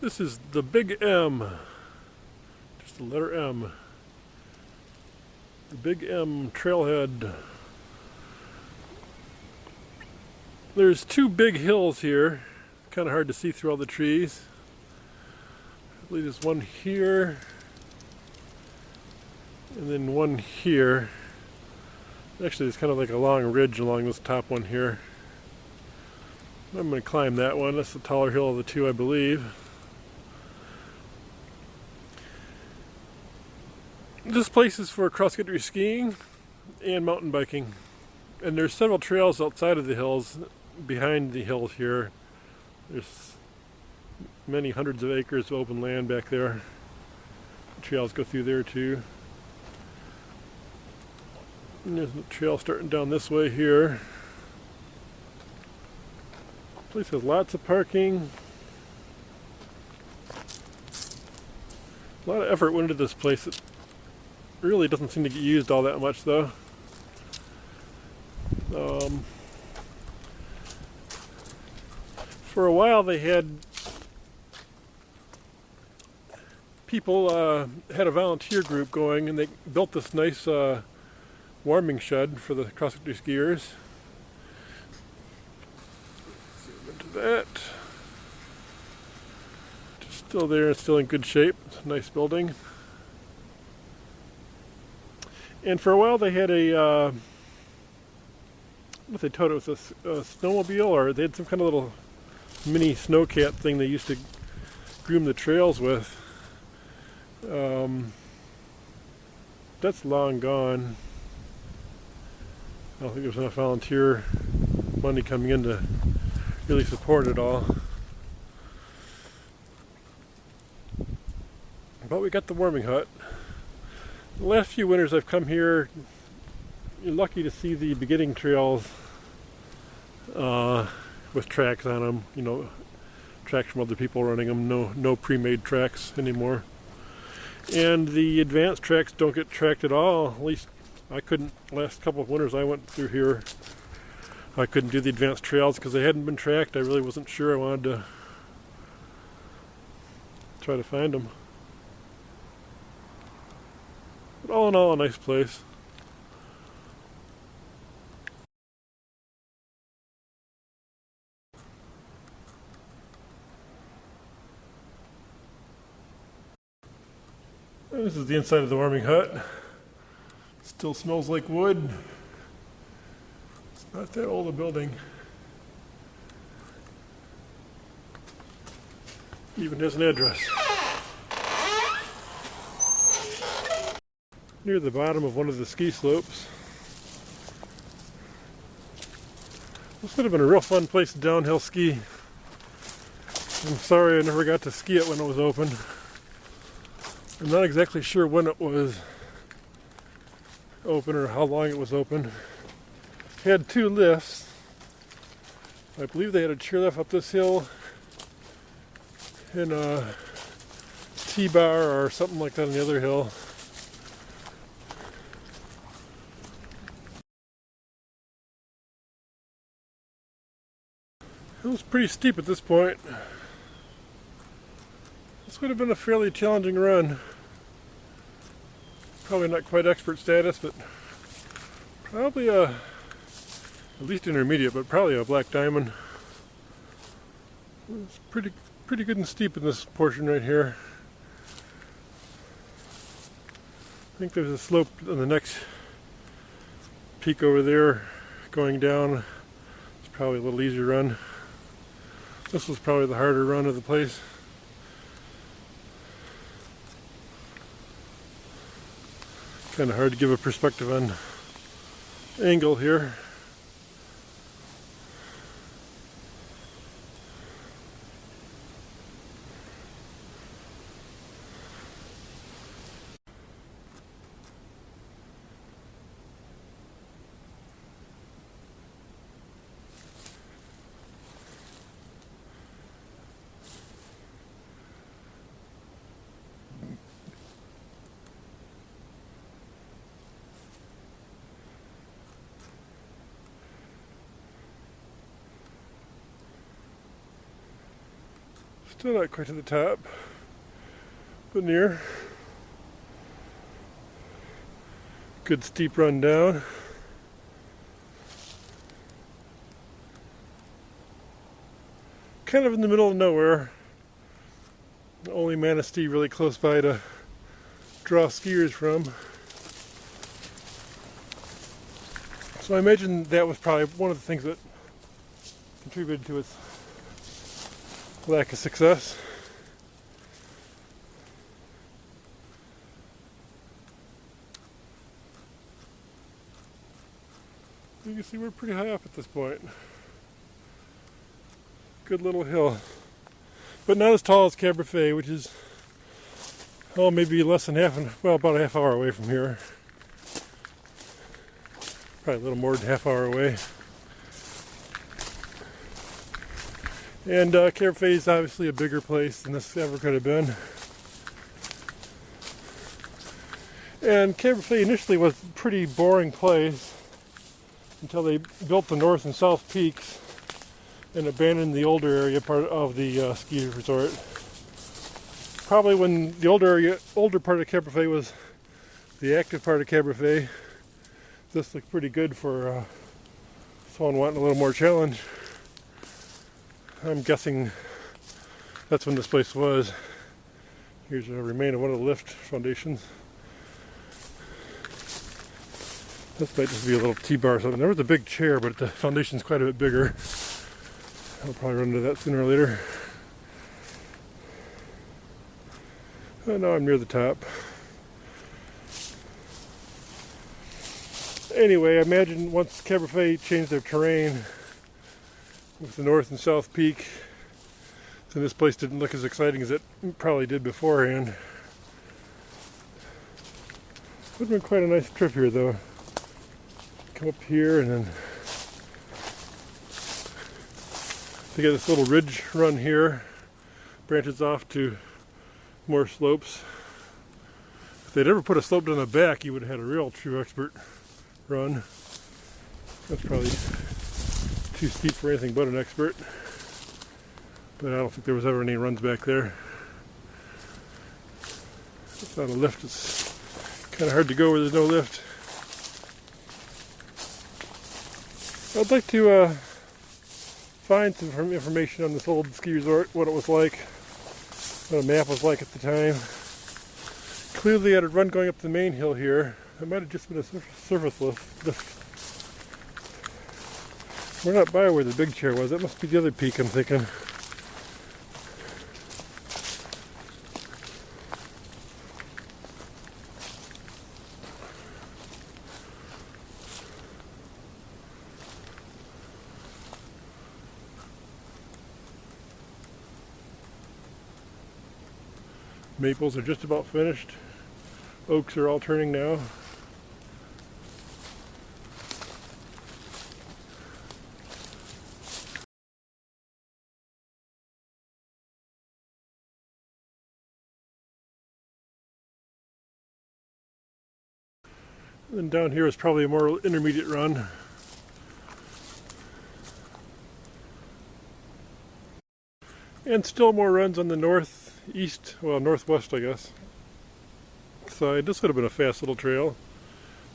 This is the Big M, just the letter M. The Big M trailhead. There's two big hills here. Kind of hard to see through all the trees. I believe there's one here, and then one here. Actually, it's kind of like a long ridge along this top one here. I'm going to climb that one. That's the taller hill of the two, I believe. This place is for cross-country skiing and mountain biking. And there's several trails outside of the hills, behind the hills here. There's many hundreds of acres of open land back there. Trails go through there too. And there's a trail starting down this way here. Place has lots of parking. A lot of effort went into this place. It really doesn't seem to get used all that much though. For a while they had people had a volunteer group going, and they built this nice warming shed for the cross-country skiers. Zoom into that. Just still there and still in good shape. It's a nice building. And for a while they had a what they towed it was a snowmobile, or they had some kind of little mini snowcat thing they used to groom the trails with. That's long gone. I don't think there's enough volunteer money coming in to really support it all. But we got the warming hut. The last few winters I've come here, you're lucky to see the beginning trails with tracks on them. You know, tracks from other people running them. No pre-made tracks anymore. And the advanced tracks don't get tracked at all. At least I couldn't. Last couple of winters I went through here, I couldn't do the advanced trails because they hadn't been tracked. I really wasn't sure. I wanted to try to find them. But all in all, a nice place. And this is the inside of the warming hut. Still smells like wood. It's not that old a building. Even has an address. Near the bottom of one of the ski slopes. This would have been a real fun place to downhill ski. I'm sorry I never got to ski it when it was open. I'm not exactly sure when it was open or how long it was open. It had two lifts. I believe they had a chairlift up this hill and a T-bar or something like that on the other hill. It was pretty steep at this point. This would have been a fairly challenging run. Probably not quite expert status, but probably at least intermediate, but probably a black diamond. It's pretty good and steep in this portion right here. I think there's a slope on the next peak over there going down. It's probably a little easier run. This was probably the harder run of the place. Kind of hard to give a perspective on angle here. Still not quite to the top, but near. Good steep run down. Kind of in the middle of nowhere. The only Manistee really close by to draw skiers from. So I imagine that was probably one of the things that contributed to its lack of success. You can see we're pretty high up at this point. Good little hill. But not as tall as Cabernet, which is, oh, maybe less than about a half hour away from here. Probably a little more than a half hour away. And Cabernet is obviously a bigger place than this ever could have been. And Cabernet initially was a pretty boring place until they built the north and south peaks and abandoned the older area part of the ski resort. Probably when the older part of Cabernet was the active part of Cabernet, this looked pretty good for someone wanting a little more challenge. I'm guessing that's when this place was. Here's a remain of one of the lift foundations. This might just be a little T-bar or something. There was a big chair, but the foundation's quite a bit bigger. I'll probably run into that sooner or later. Oh, now I'm near the top. Anyway, I imagine once Cabernet changed their terrain with the north and south peak, then this place didn't look as exciting as it probably did beforehand. Would have been quite a nice trip here, though. Come up here and then they got this little ridge run here, branches off to more slopes. If they'd ever put a slope down the back, you would have had a real true expert run. That's probably too steep for anything but an expert. But I don't think there was ever any runs back there. It's not a lift, it's kind of hard to go where there's no lift. I'd like to find some information on this old ski resort, what it was like, what a map was like at the time. Clearly I had a run going up the main hill here. It might have just been a surface lift. We're not by where the big chair was. That must be the other peak I'm thinking. Maples are just about finished. Oaks are all turning now. And down here is probably a more intermediate run. And still more runs on the northeast, well, northwest, I guess, side. This would have been a fast little trail.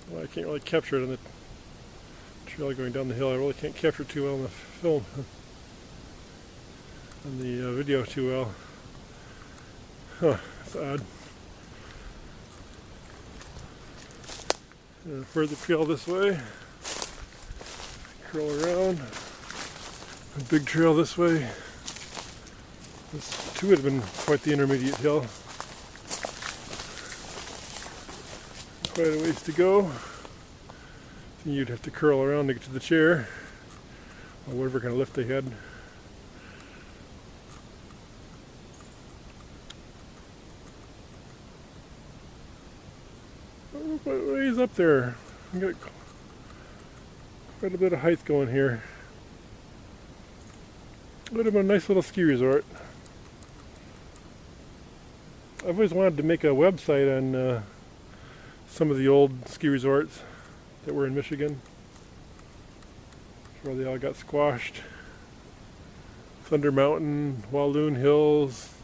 Well, I can't really capture it on the trail going down the hill. I really can't capture it too well on the film, on the video too well. Huh, that's odd. Further trail this way. Curl around. A big trail this way. This too would have been quite the intermediate hill. Quite a ways to go. You'd have to curl around to get to the chair, or whatever kind of lift they had. Ways up there. We got quite a bit of height going here. Would have been a nice little ski resort. I've always wanted to make a website on some of the old ski resorts that were in Michigan. Sure, they all got squashed. Thunder Mountain, Walloon Hills,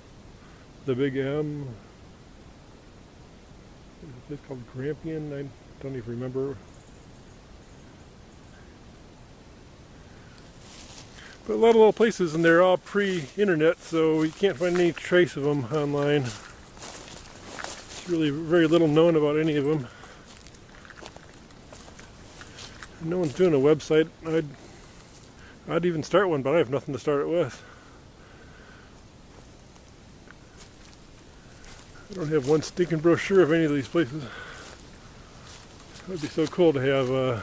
the Big M. There's a place called Grampian, I don't even remember. But a lot of little places, and they're all pre-internet, so you can't find any trace of them online. There's really very little known about any of them. No one's doing a website. I'd even start one, but I have nothing to start it with. I don't have one stinking brochure of any of these places. It would be so cool to have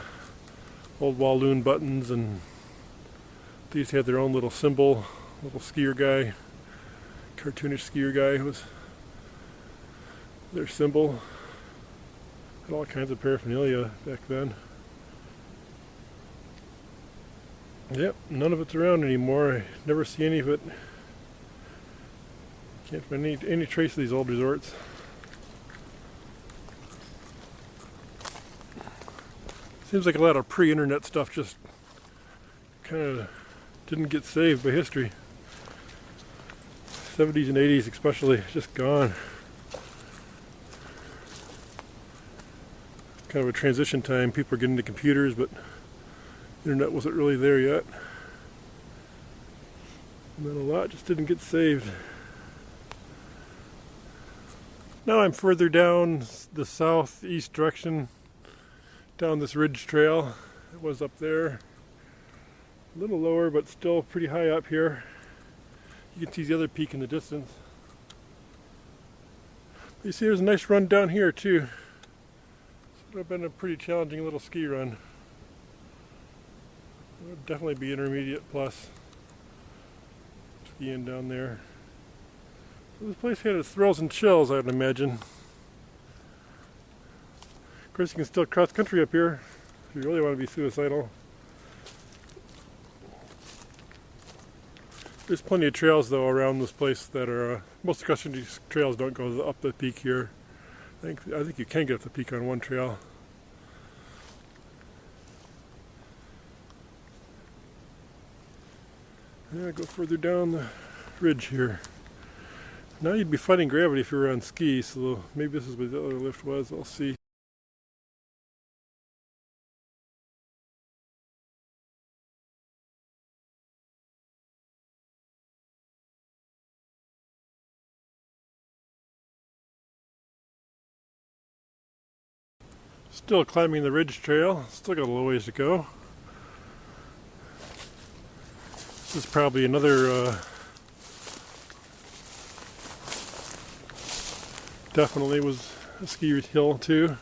old Walloon buttons, and these had their own little symbol, little skier guy, cartoonish skier guy who was their symbol. Had all kinds of paraphernalia back then. Yep, none of it's around anymore. I never see any of it. Can't find any trace of these old resorts. Seems like a lot of pre-internet stuff just kind of didn't get saved by history. 70s and 80s especially, just gone. Kind of a transition time. People are getting into computers, but internet wasn't really there yet. And then a lot just didn't get saved. Now I'm further down the southeast direction, down this ridge trail. It was up there. A little lower, but still pretty high up here. You can see the other peak in the distance. You see there's a nice run down here too. This would have been a pretty challenging little ski run. It would definitely be intermediate plus skiing down there. So this place had its thrills and chills, I would imagine. Of course, you can still cross country up here if you really want to be suicidal. There's plenty of trails though around this place that are most cross country trails don't go up the peak here. I think you can get up the peak on one trail. Yeah, go further down the ridge here. Now you'd be fighting gravity if you were on skis, so maybe this is where the other lift was. I'll see. Still climbing the ridge trail. Still got a little ways to go. This is probably another definitely was a ski hill too.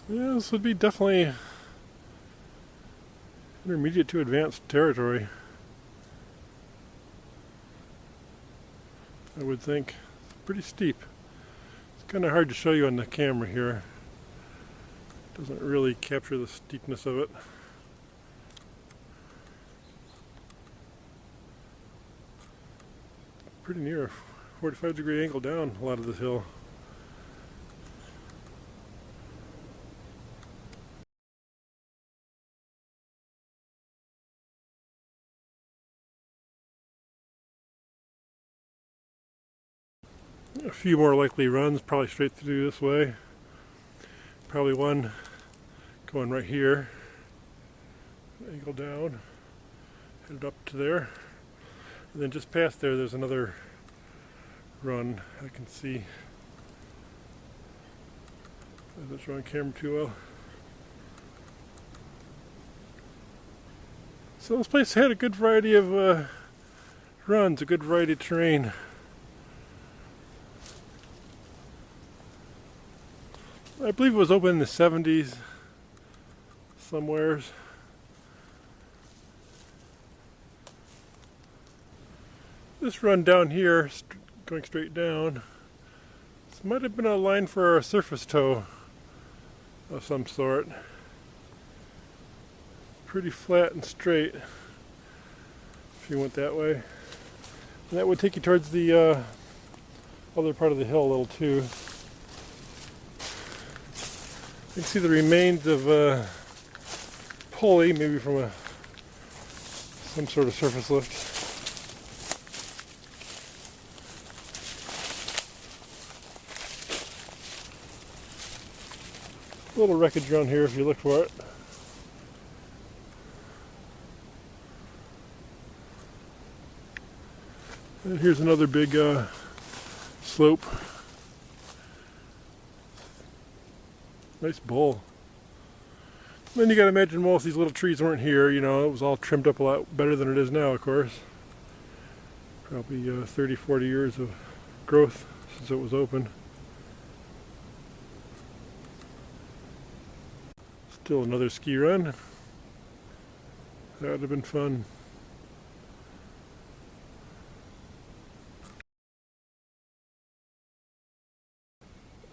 Yeah, this would be definitely intermediate to advanced territory, I would think. It's pretty steep. It's kind of hard to show you on the camera here. Doesn't really capture the steepness of it. Pretty near a 45-degree angle down a lot of this hill. A few more likely runs, probably straight through this way. Probably one going right here. Angle down, headed up to there. And then just past there, there's another run I can see. I'm not showing camera too well. So this place had a good variety of runs, a good variety of terrain. I believe it was open in the 70s somewheres. This run down here, going straight down, this might have been a line for a surface tow of some sort. Pretty flat and straight if you went that way. And that would take you towards the other part of the hill a little too. You can see the remains of pulley, maybe from some sort of surface lift. A little wreckage around here if you look for it. And here's another big slope. Nice bowl. Then you gotta imagine most of these little trees weren't here, you know, it was all trimmed up a lot better than it is now, of course. Probably 30, 40 years of growth since it was open. Still another ski run. That would have been fun.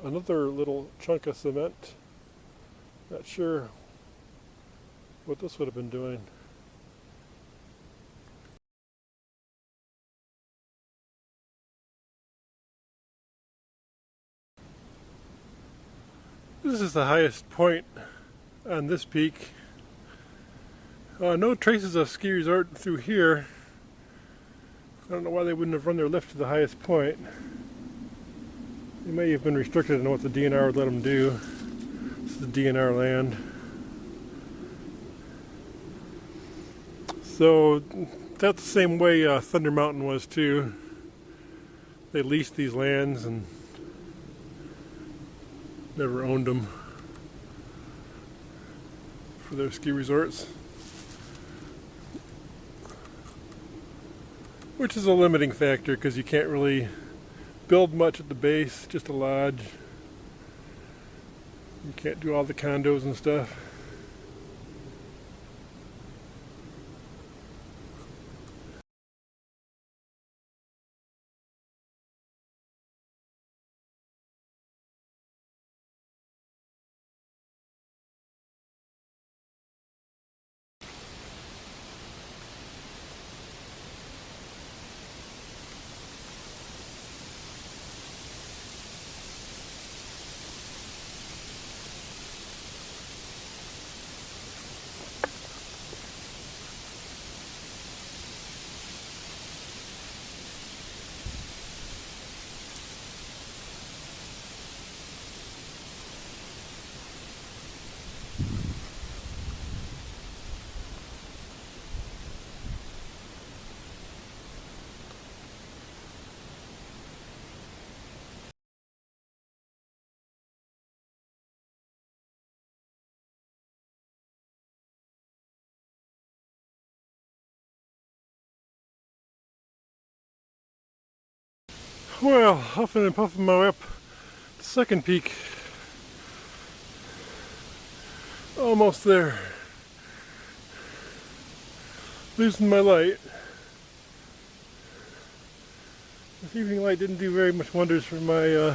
Another little chunk of cement. Not sure what this would have been doing. This is the highest point on this peak. No traces of ski resort through here. I don't know why they wouldn't have run their lift to the highest point. They may have been restricted on what the DNR would let them do. This is DNR land. So that's the same way Thunder Mountain was too. They leased these lands and never owned them for their ski resorts. Which is a limiting factor because you can't really build much at the base, just a lodge. You can't do all the condos and stuff. Well, huffing and puffing my way up the second peak. Almost there. Losing my light. This evening light didn't do very much wonders for my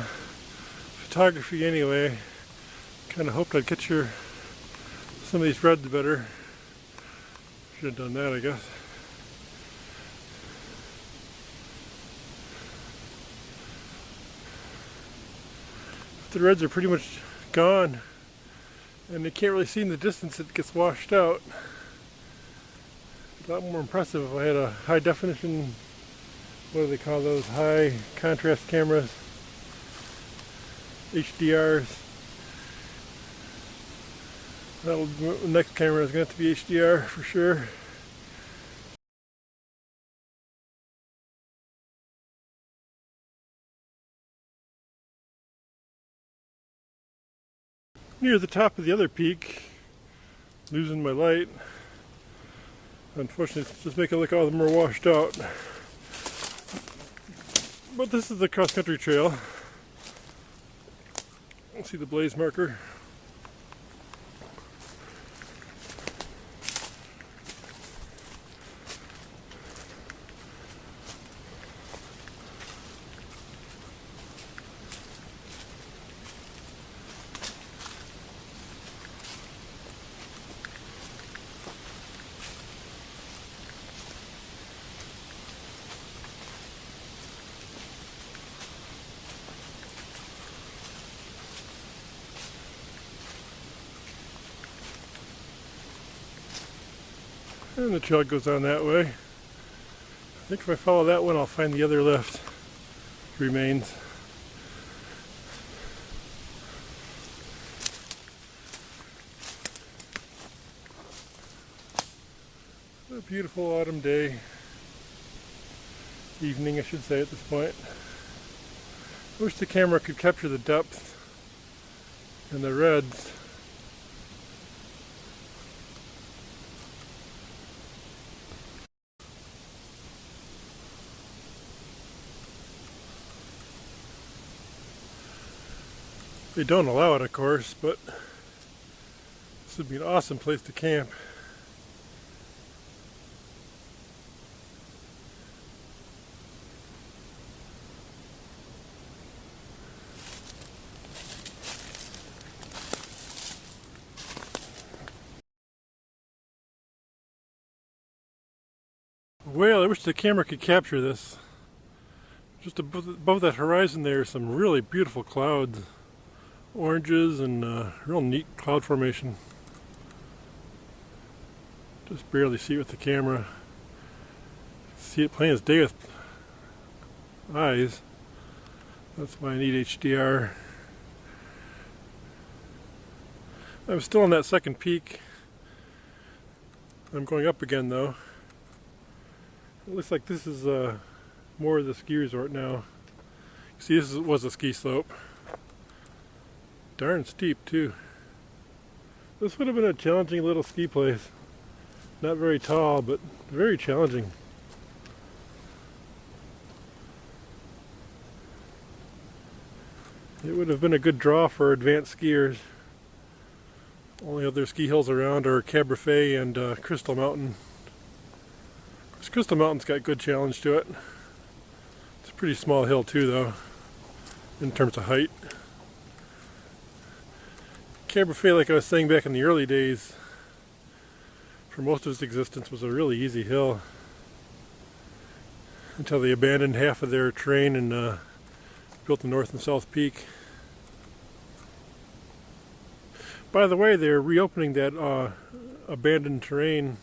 photography anyway. Kind of hoped I'd catch some of these reds better. Should have done that, I guess. The reds are pretty much gone, and you can't really see in the distance. It gets washed out. A lot more impressive if I had a high definition, what do they call those, high contrast cameras, HDRs. The next camera is going to have to be HDR for sure. Near the top of the other peak, losing my light. Unfortunately, it's just making it look all the more washed out. But this is the cross-country trail. See the blaze marker. And the trail goes on that way. I think if I follow that one, I'll find the other lift remains. A beautiful autumn day. Evening, I should say, at this point. I wish the camera could capture the depth and the reds. They don't allow it, of course, but this would be an awesome place to camp. Well, I wish the camera could capture this. Just above that horizon there are some really beautiful clouds. Oranges and real neat cloud formation. Just barely see it with the camera. See it plain as day with eyes. That's why I need HDR. I'm still on that second peak. I'm going up again though. It looks like this is more of the ski resort now. See, this was a ski slope. Darn steep too. This would have been a challenging little ski place. Not very tall, but very challenging. It would have been a good draw for advanced skiers. Only other ski hills around are Cabernet and Crystal Mountain. This Crystal Mountain's got good challenge to it. It's a pretty small hill too though, in terms of height. Cabernet, like I was saying back in the early days, for most of its existence was a really easy hill. Until they abandoned half of their terrain and built the north and south peak. By the way, they're reopening that abandoned terrain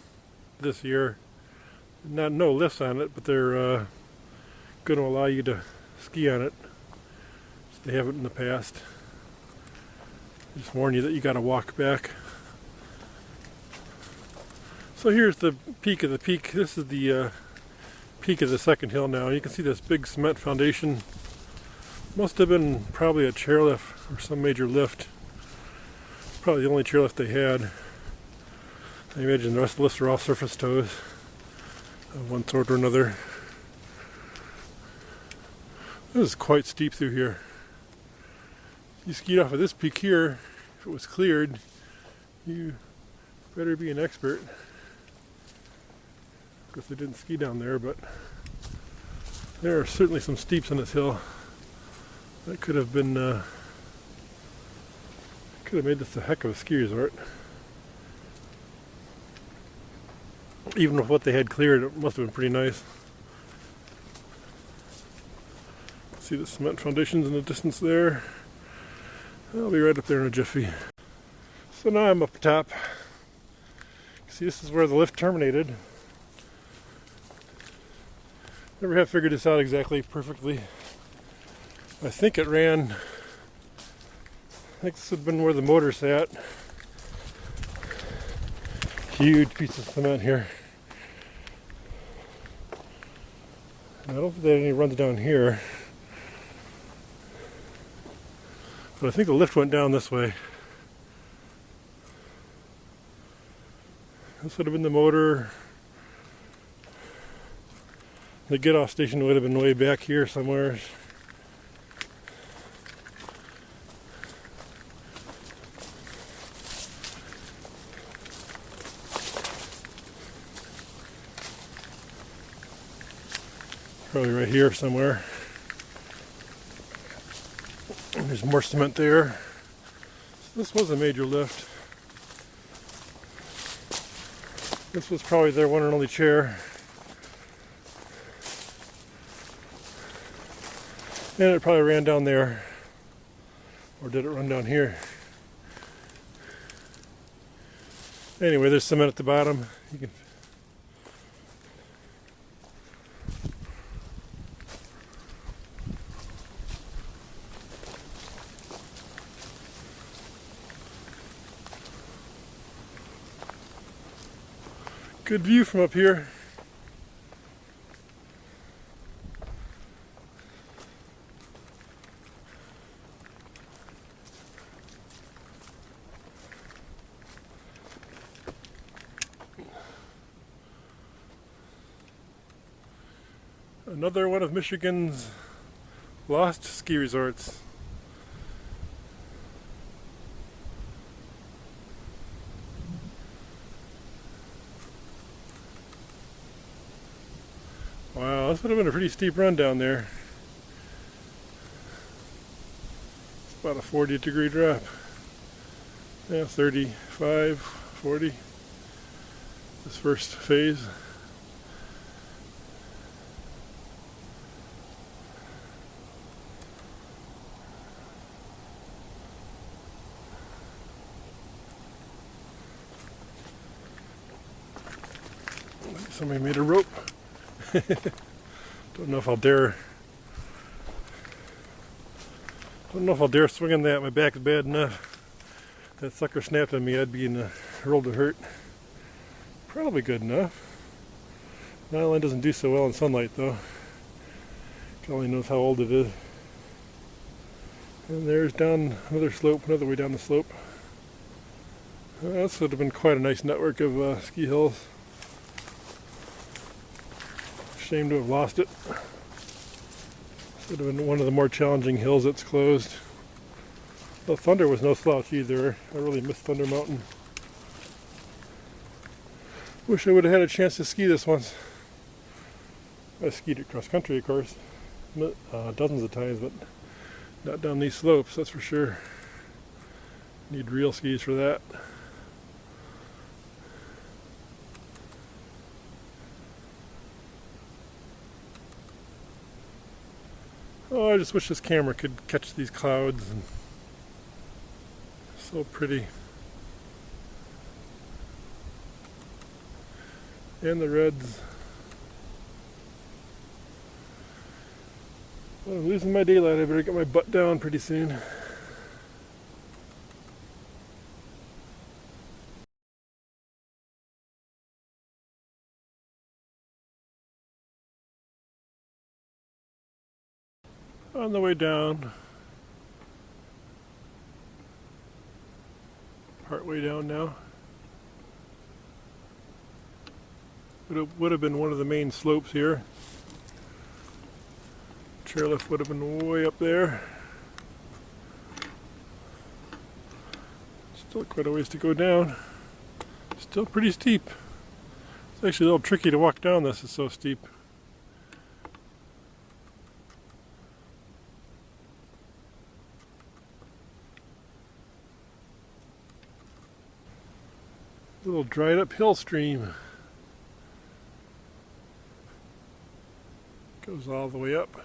this year. No lifts on it, but they're going to allow you to ski on it. They haven't in the past. I just warn you that you got to walk back. So here's the peak of the peak. This is the peak of the second hill now. You can see this big cement foundation. Must have been probably a chairlift or some major lift. Probably the only chairlift they had. I imagine the rest of the lifts are all surface tows of one sort or another. This is quite steep through here. You skied off of this peak here, if it was cleared, you better be an expert. Of course, they didn't ski down there, but there are certainly some steeps on this hill. That could have been, could have made this a heck of a ski resort. Even with what they had cleared, it must have been pretty nice. See the cement foundations in the distance there. I'll be right up there in a jiffy. So now I'm up top. See, this is where the lift terminated. Never have figured this out exactly perfectly. I think it ran, I think this would have been where the motor sat. Huge piece of cement here. I don't think they had any runs down here. But I think the lift went down this way. This would have been the motor. The get-off station would have been way back here somewhere. Probably right here somewhere. And there's more cement there. So this was a major lift. This was probably their one and only chair. And it probably ran down there. Or did it run down here? Anyway, there's cement at the bottom. You can Good view from up here. Another one of Michigan's lost ski resorts. Wow, this would have been a pretty steep run down there. It's about a 40-degree drop. Yeah, 35, 40. This first phase. Somebody made a rope. Don't know if I'll dare swing on that. My back's bad enough. That sucker snapped on me, I'd be in a world of hurt. Probably good enough. Nylon doesn't do so well in sunlight though. God only knows how old it is. And there's down another slope, another way down the slope. This would have been quite a nice network of ski hills. Shame to have lost it. This would have been one of the more challenging hills that's closed. The Thunder was no slouch either. I really missed Thunder Mountain. Wish I would have had a chance to ski this once. I skied it cross country, of course, dozens of times, but not down these slopes, that's for sure. Need real skis for that. Oh, I just wish this camera could catch these clouds. And so pretty. And the reds. Well, I'm losing my daylight. I better get my butt down pretty soon. On the way down. Part way down now. Would have been one of the main slopes here. Chairlift would have been way up there. Still quite a ways to go down. Still pretty steep. It's actually a little tricky to walk down this, it's so steep. A little dried up hill stream. Goes all the way up.